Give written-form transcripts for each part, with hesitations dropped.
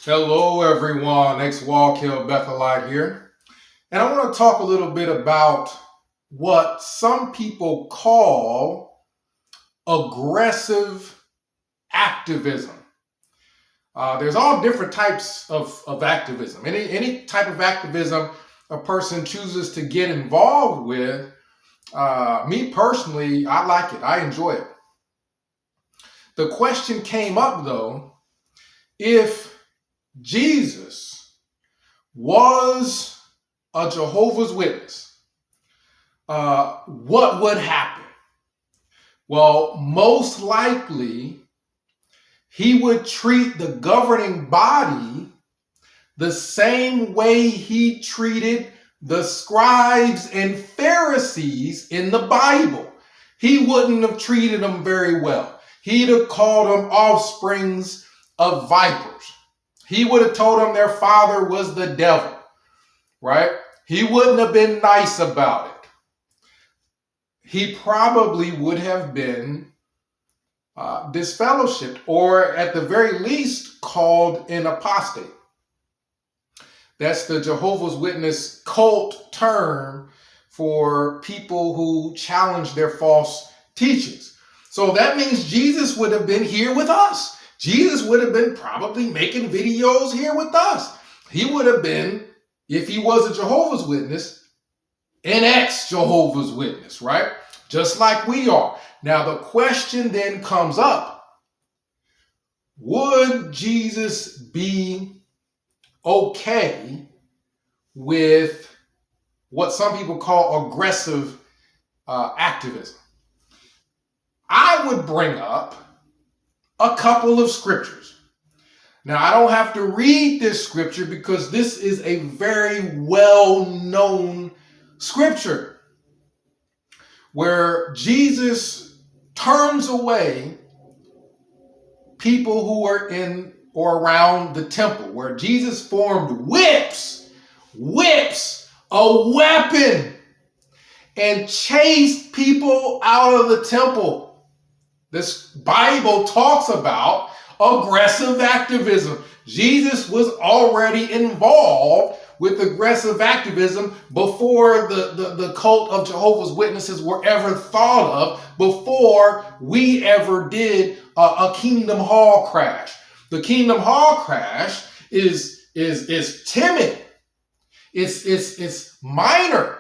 Hello, everyone. Ex-Wallkill Bethelite here. And I want to talk a little bit about what some people call aggressive activism. There's all different types of activism. Any type of activism a person chooses to get involved with, me personally, I like it. I enjoy it. The question came up, though, if Jesus was a Jehovah's Witness, what would happen? Well, most likely, he would treat the governing body the same way he treated the scribes and Pharisees in the Bible. He wouldn't have treated them very well. He'd have called them offsprings of vipers. He would have told them their father was the devil, right? He wouldn't have been nice about it. He probably would have been disfellowshipped, or at the very least called an apostate. That's the Jehovah's Witness cult term for people who challenge their false teachings. So that means Jesus would have been here with us. Jesus would have been probably making videos here with us. He would have been, if he was a Jehovah's Witness, an ex-Jehovah's Witness, right? Just like we are. Now the question then comes up, would Jesus be okay with what some people call aggressive activism? I would bring up a couple of scriptures. Now, I don't have to read this scripture because this is a very well-known scripture where Jesus turns away people who are in or around the temple, where Jesus formed whips, a weapon, and chased people out of the temple. This Bible talks about aggressive activism. Jesus was already involved with aggressive activism before the cult of Jehovah's Witnesses were ever thought of, before we ever did a Kingdom Hall crash. The Kingdom Hall crash is timid. It's minor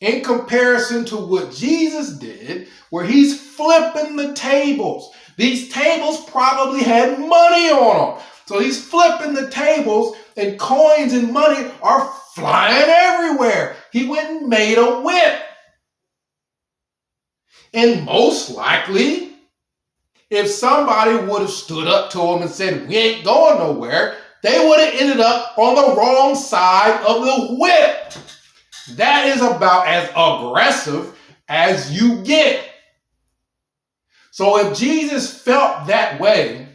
in comparison to what Jesus did, where he's flipping the tables. These tables probably had money on them. So he's flipping the tables and coins and money are flying everywhere. He went and made a whip. And most likely, if somebody would have stood up to him and said, we ain't going nowhere, they would have ended up on the wrong side of the whip. That is about as aggressive as you get. So if Jesus felt that way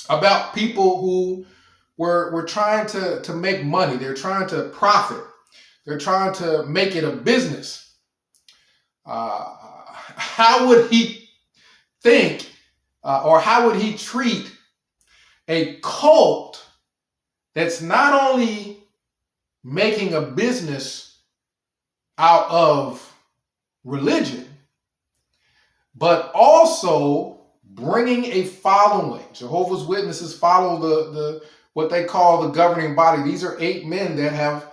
about people who were trying to make money, they're trying to profit, they're trying to make it a business, how would he think or how would he treat a cult that's not only making a business out of religion, but also bringing a following? Jehovah's Witnesses follow the what they call the governing body. These are 8 men that have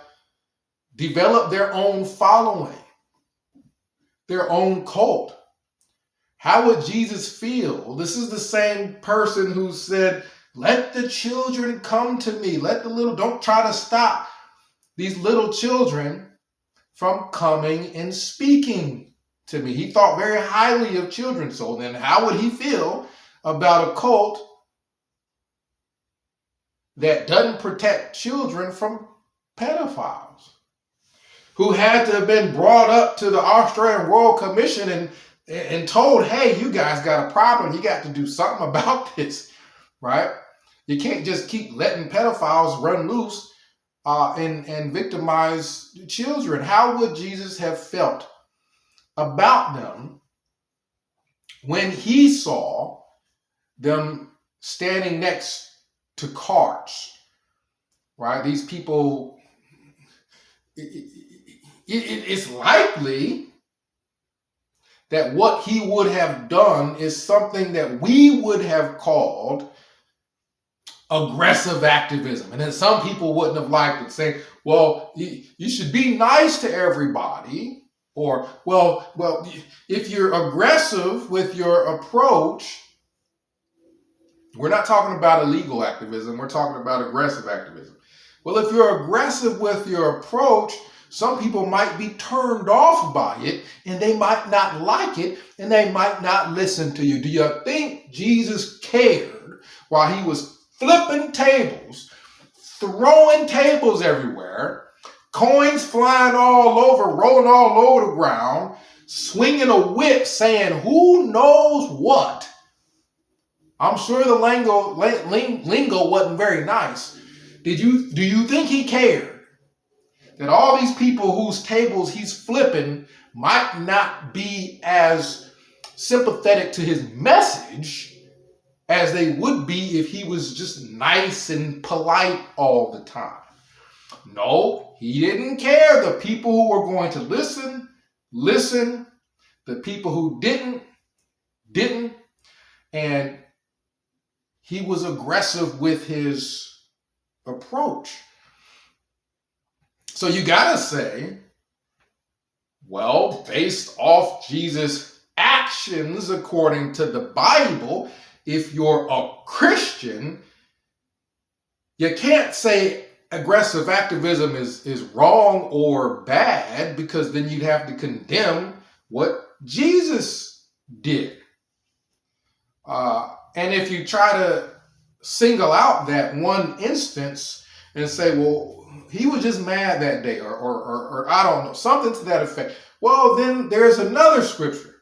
developed their own following, their own cult. How would Jesus feel? This is the same person who said, let the children come to me. Don't try to stop these little children from coming and speaking to me. He thought very highly of children. So then how would he feel about a cult that doesn't protect children from pedophiles, who had to have been brought up to the Australian Royal Commission and told, hey, you guys got a problem. You got to do something about this, right? You can't just keep letting pedophiles run loose and victimize children. How would Jesus have felt about them when he saw them standing next to carts, right? These people, it's likely that what he would have done is something that we would have called aggressive activism. And then some people wouldn't have liked it, saying, well, you should be nice to everybody. Or, well, if you're aggressive with your approach, we're not talking about illegal activism, we're talking about aggressive activism. Well, if you're aggressive with your approach, some people might be turned off by it, and they might not like it, and they might not listen to you. Do you think Jesus cared while he was flipping tables, throwing tables everywhere, coins flying all over, rolling all over the ground, swinging a whip, saying who knows what? I'm sure the lingo wasn't very nice. Do you think he cared that all these people whose tables he's flipping might not be as sympathetic to his message as they would be if he was just nice and polite all the time? No, he didn't care. The people who were going to listen. The people who didn't. And he was aggressive with his approach. So you gotta say, well, based off Jesus' actions according to the Bible, if you're a Christian, you can't say aggressive activism is wrong or bad, because then you'd have to condemn what Jesus did. And if you try to single out that one instance and say, well, he was just mad that day, or I don't know, something to that effect, well, then there's another scripture.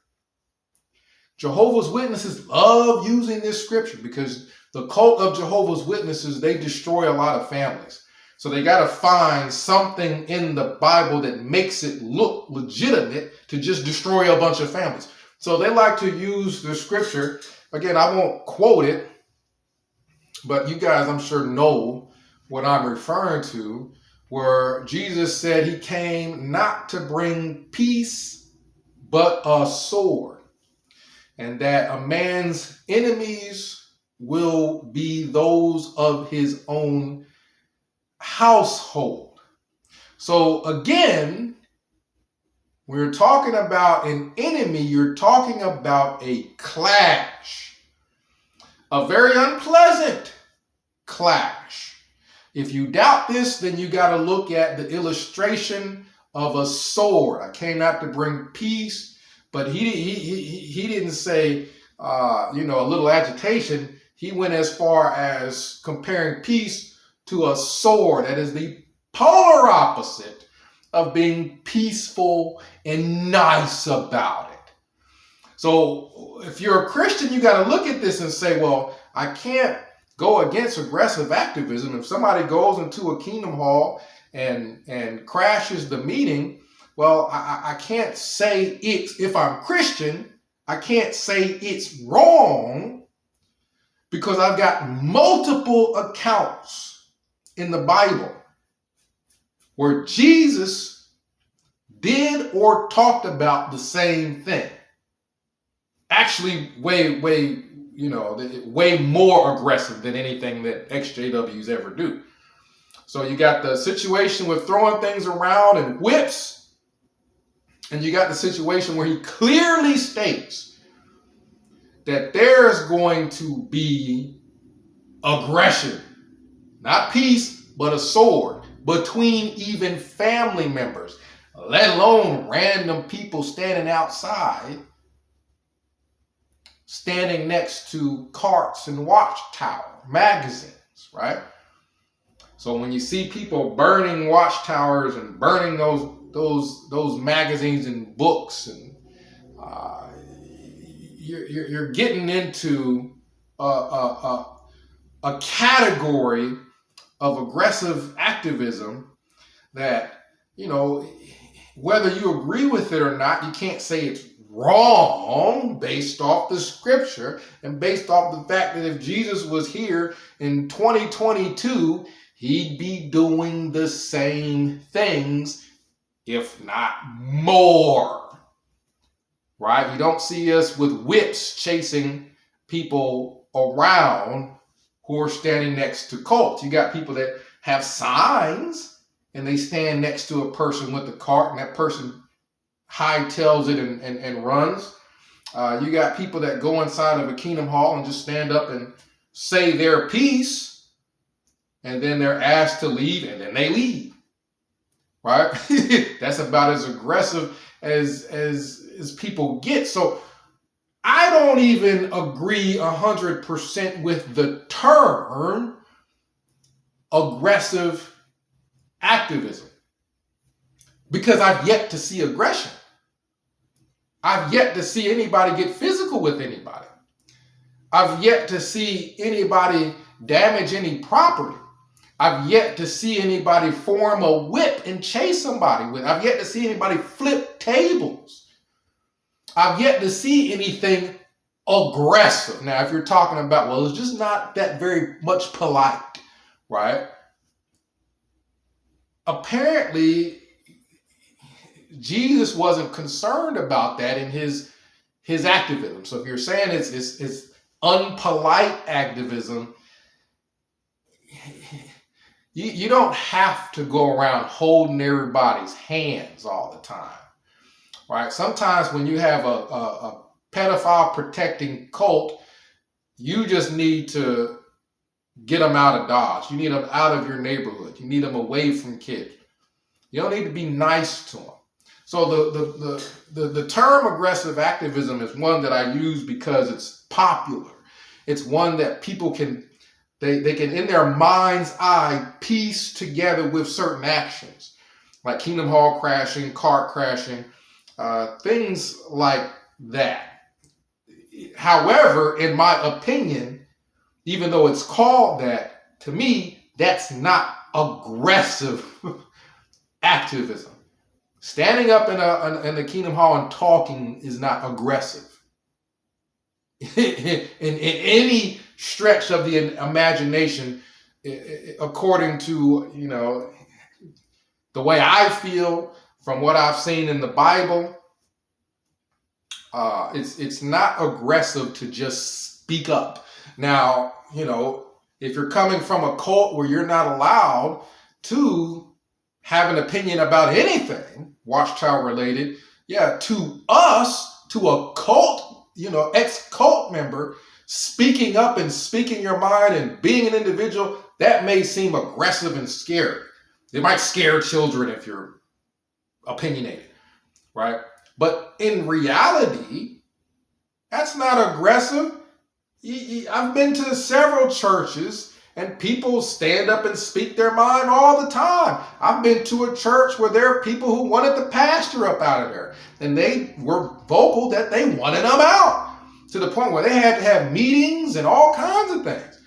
Jehovah's Witnesses love using this scripture because the cult of Jehovah's Witnesses, they destroy a lot of families. So they got to find something in the Bible that makes it look legitimate to just destroy a bunch of families. So they like to use the scripture. Again, I won't quote it, but you guys, I'm sure, know what I'm referring to, where Jesus said he came not to bring peace, but a sword. And that a man's enemies will be those of his own household. So again, we're talking about an enemy, you're talking about a clash, a very unpleasant clash. If you doubt this, then you got to look at the illustration of a sword. I came not to bring peace, but he didn't say, a little agitation. He went as far as comparing peace to a sword. That is the polar opposite of being peaceful and nice about it. So if you're a Christian, you got to look at this and say, well, I can't go against aggressive activism. If somebody goes into a Kingdom Hall and crashes the meeting, well, I can't say it's, if I'm Christian, I can't say it's wrong, because I've got multiple accounts in the Bible where Jesus did or talked about the same thing. Actually, way more aggressive than anything that XJWs ever do. So you got the situation with throwing things around and whips, and you got the situation where he clearly states that there's going to be aggression, not peace, but a sword between even family members, let alone random people standing outside, standing next to carts and watchtower magazines, right? So when you see people burning watchtowers and burning those magazines and books, and you're getting into a category of aggressive activism that, whether you agree with it or not, you can't say it's wrong based off the scripture and based off the fact that if Jesus was here in 2022, he'd be doing the same things, if not more, right? You don't see us with whips chasing people around who are standing next to cults. You got people that have signs and they stand next to a person with a cart and that person hightails it and runs. You got people that go inside of a Kingdom Hall and just stand up and say their piece, and then they're asked to leave, and then they leave. Right? That's about as aggressive as people get. So I don't even agree 100% with the term aggressive activism, because I've yet to see aggression. I've yet to see anybody get physical with anybody. I've yet to see anybody damage any property. I've yet to see anybody form a whip and chase somebody with. I've yet to see anybody flip tables. I've yet to see anything aggressive. Now, if you're talking about, well, it's just not that very much polite, right? Apparently, Jesus wasn't concerned about that in his activism. So if you're saying it's unpolite activism, you don't have to go around holding everybody's hands all the time, right? Sometimes when you have a pedophile protecting cult, you just need to get them out of Dodge. You need them out of your neighborhood. You need them away from kids. You don't need to be nice to them. So the term aggressive activism is one that I use because it's popular. It's one that people can, they can in their mind's eye piece together with certain actions, like Kingdom Hall crashing, cart crashing, things like that. However, in my opinion, even though it's called that, to me, that's not aggressive activism. Standing up in the Kingdom Hall and talking is not aggressive. in any stretch of the imagination, according to, the way I feel from what I've seen in the Bible, it's not aggressive to just speak up. Now, if you're coming from a cult where you're not allowed to have an opinion about anything, Watchtower related, to us, to a cult, ex-cult member, speaking up and speaking your mind and being an individual, that may seem aggressive and scary. It might scare children if you're opinionated, right? But in reality, that's not aggressive. I've been to several churches and people stand up and speak their mind all the time. I've been to a church where there are people who wanted the pastor up out of there, and they were vocal that they wanted him out, to the point where they had to have meetings and all kinds of things.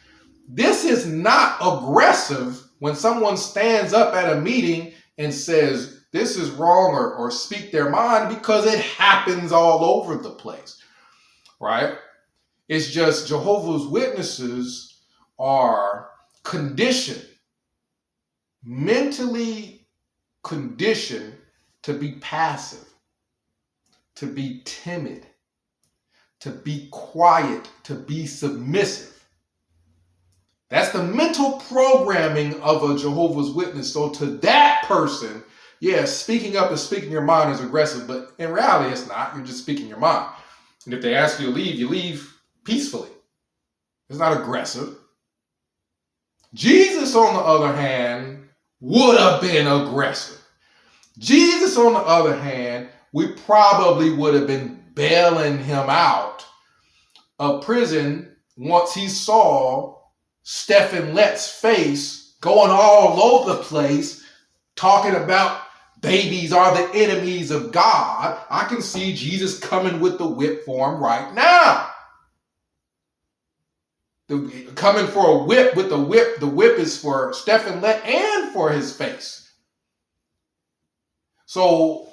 This is not aggressive when someone stands up at a meeting and says this is wrong or speak their mind, because it happens all over the place, right? It's just Jehovah's Witnesses are mentally conditioned to be passive, to be timid, to be quiet, to be submissive. That's the mental programming of a Jehovah's Witness. So to that person, speaking up and speaking your mind is aggressive, but in reality it's not. You're just speaking your mind. And if they ask you to leave, you leave peacefully. It's not aggressive. Jesus, on the other hand, would have been aggressive. Jesus, on the other hand, we probably would have been bailing him out of prison once he saw Stephen Lett's face going all over the place, talking about babies are the enemies of God. I can see Jesus coming with the whip for him right now. Coming for a whip with the whip. The whip is for Stephen Lett and for his face. So,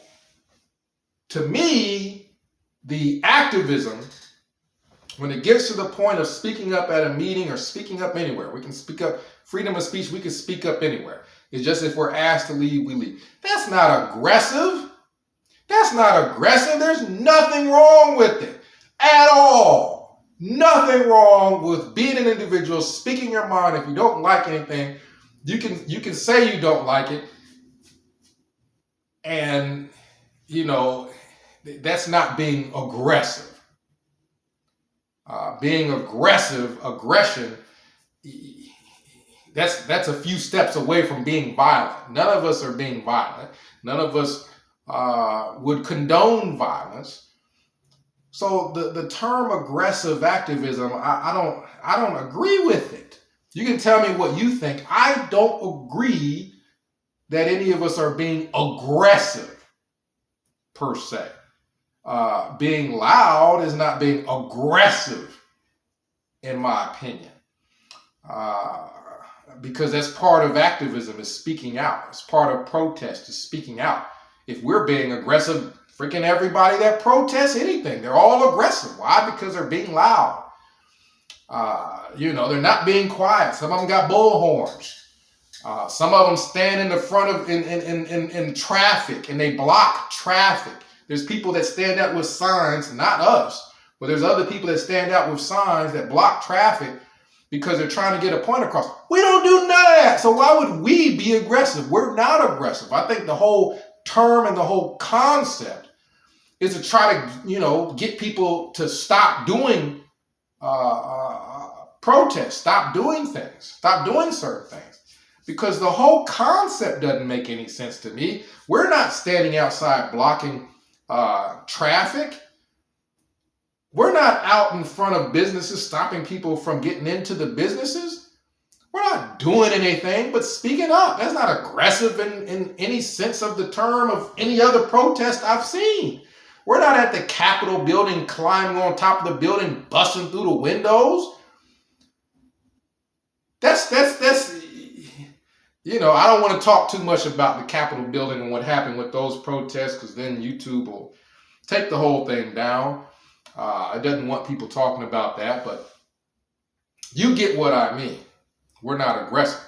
to me, the activism, when it gets to the point of speaking up at a meeting or speaking up anywhere, we can speak up, freedom of speech, we can speak up anywhere. It's just if we're asked to leave, we leave. That's not aggressive. That's not aggressive. There's nothing wrong with it at all. Nothing wrong with being an individual, speaking your mind. If you don't like anything, you can say you don't like it. And, that's not being aggressive. Aggression, that's a few steps away from being violent. None of us are being violent. None of us would condone violence. So the term aggressive activism, I don't agree with it. You can tell me what you think. I don't agree that any of us are being aggressive per se. Being loud is not being aggressive, in my opinion. Because that's part of activism, is speaking out. It's part of protest, is speaking out. If we're being aggressive, freaking everybody that protests anything, they're all aggressive. Why? Because they're being loud. They're not being quiet. Some of them got bullhorns. Some of them stand in the front of in traffic and they block traffic. There's people that stand out with signs, not us, but there's other people that stand out with signs that block traffic because they're trying to get a point across. We don't do none of that. So why would we be aggressive? We're not aggressive. I think the whole term and the whole concept is to try to, get people to stop doing protests, stop doing things, stop doing certain things. Because the whole concept doesn't make any sense to me. We're not standing outside blocking traffic. We're not out in front of businesses stopping people from getting into the businesses. We're not doing anything but speaking up. That's not aggressive in any sense of the term of any other protest I've seen. We're not at the Capitol building, climbing on top of the building, busting through the windows. That's I don't want to talk too much about the Capitol building and what happened with those protests, because then YouTube will take the whole thing down. I doesn't want people talking about that, but you get what I mean. We're not aggressive.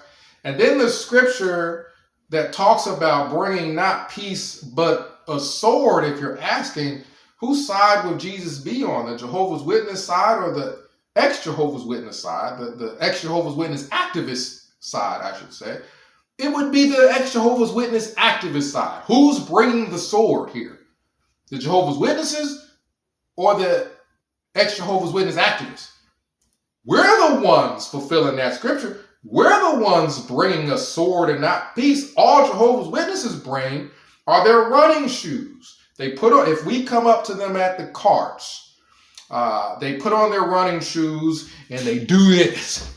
And then the scripture that talks about bringing not peace, but a sword, if you're asking, whose side would Jesus be on? The Jehovah's Witness side or the ex-Jehovah's Witness side? The ex-Jehovah's Witness activist side, I should say. It would be the ex-Jehovah's Witness activist side. Who's bringing the sword here? The Jehovah's Witnesses or the ex-Jehovah's Witness activists? We're the ones fulfilling that scripture. We're the ones bringing a sword and not peace. All Jehovah's Witnesses bring are their running shoes. They put on, if we come up to them at the carts, they put on their running shoes and they do this.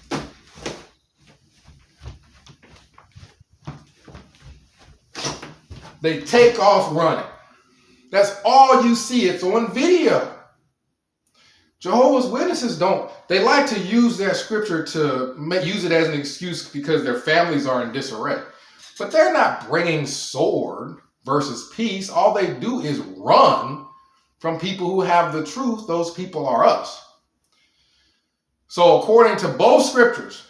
They take off running. That's all you see. It's on video. Jehovah's Witnesses they like to use that scripture to use it as an excuse because their families are in disarray. But they're not bringing sword versus peace. All they do is run from people who have the truth. Those people are us. So according to both scriptures,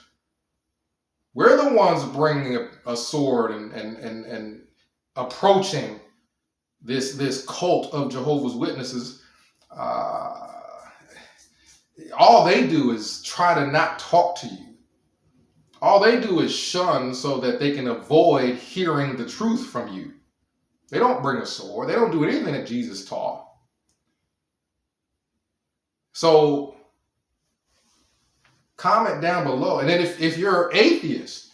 we're the ones bringing a sword and approaching this cult of Jehovah's Witnesses. All they do is try to not talk to you. All they do is shun so that they can avoid hearing the truth from you. They don't bring a sword. They don't do anything that Jesus taught. So comment down below. And then if you're atheist,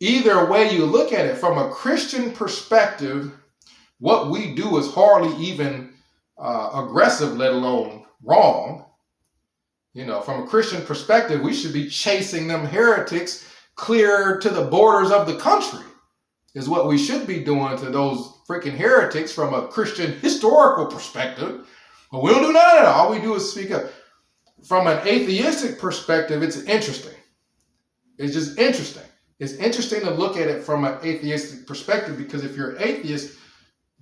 either way you look at it, from a Christian perspective, what we do is hardly even aggressive, let alone wrong. From a Christian perspective, we should be chasing them heretics clear to the borders of the country, is what we should be doing to those freaking heretics from a Christian historical perspective. But we don't do none of that. All we do is speak up. From an atheistic perspective, it's interesting. It's just interesting. It's interesting to look at it from an atheistic perspective, because if you're an atheist,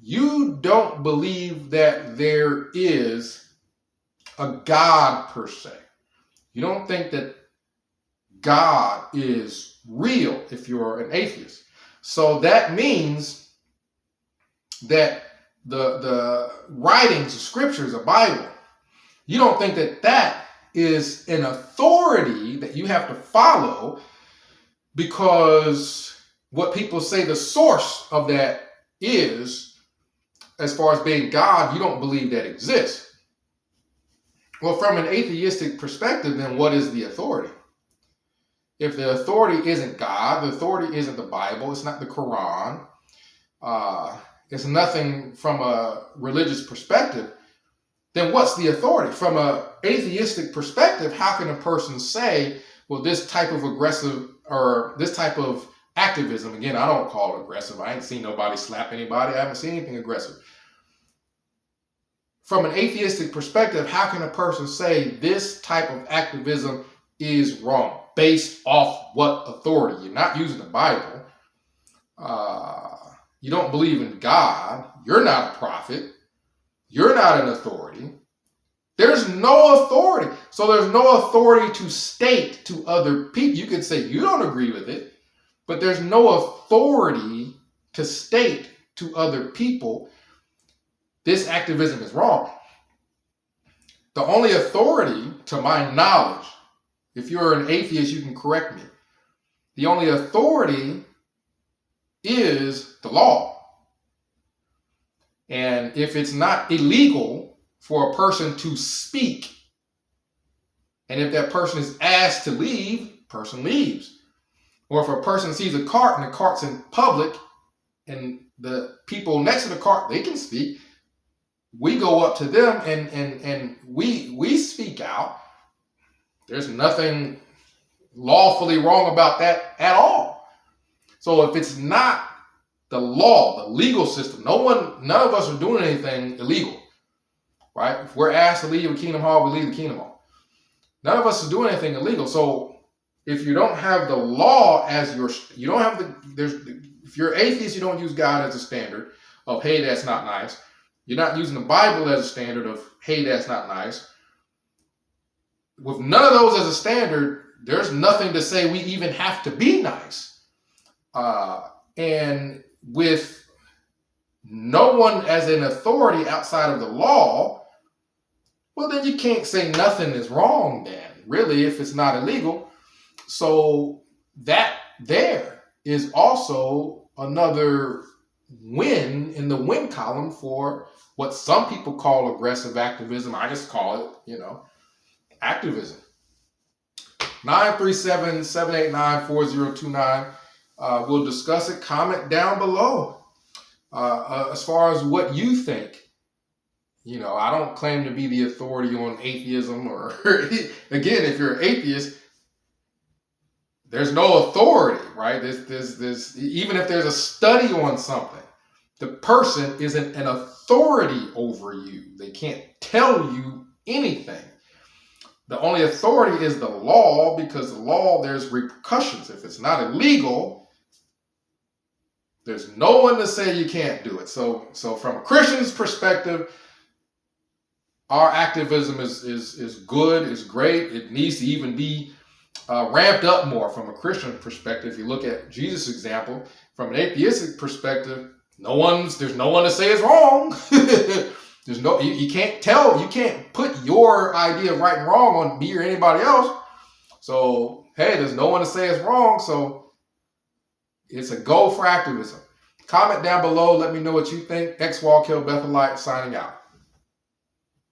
you don't believe that there is a God per se. You don't think that God is real if you're an atheist. So that means that the writings, the scriptures, the Bible, you don't think that that is an authority that you have to follow, because what people say the source of that is, as far as being God, you don't believe that exists. Well, from an atheistic perspective, then what is the authority? If the authority isn't God, the authority isn't the Bible, it's not the Quran, it's nothing from a religious perspective, then what's the authority? From an atheistic perspective, how can a person say, well, this type of aggressive or this type of activism, again, I don't call it aggressive. I ain't seen nobody slap anybody. I haven't seen anything aggressive. From an atheistic perspective, how can a person say this type of activism is wrong based off what authority? You're not using the Bible. You don't believe in God. You're not a prophet. You're not an authority. There's no authority. So there's no authority to state to other people. You could say you don't agree with it, but there's no authority to state to other people this activism is wrong. The only authority, to my knowledge, if you're an atheist, you can correct me. The only authority is the law. And if it's not illegal for a person to speak, and if that person is asked to leave, person leaves. Or if a person sees a cart and the cart's in public and the people next to the cart, they can speak, we go up to them and we speak out. There's nothing lawfully wrong about that at all. So if it's not the law, the legal system, none of us are doing anything illegal, right? If we're asked to leave a Kingdom Hall, we leave the Kingdom Hall. None of us are doing anything illegal. So if you don't have the law as if you're atheist, you don't use God as a standard of, hey, that's not nice. You're not using the Bible as a standard of, hey, that's not nice. With none of those as a standard, there's nothing to say we even have to be nice. And with no one as an authority outside of the law, well, then you can't say nothing is wrong then, really, if it's not illegal. So that there is also another win in the win column for what some people call aggressive activism. I just call it, activism. 937-789-4029. We'll discuss it. Comment down below as far as what you think. I don't claim to be the authority on atheism, or again, if you're an atheist, there's no authority, right? There's even if there's a study on something, the person isn't an authority over you. They can't tell you anything. The only authority is the law, because the law, there's repercussions. If it's not illegal, there's no one to say you can't do it. So from a Christian's perspective, our activism is good, is great. It needs to even be ramped up more from a Christian perspective. If you look at Jesus' example, from an atheistic perspective, there's no one to say it's wrong. You can't put your idea of right and wrong on me or anybody else. So, hey, there's no one to say it's wrong. So it's a go for activism. Comment down below. Let me know what you think. X Wall Kill Bethelite signing out.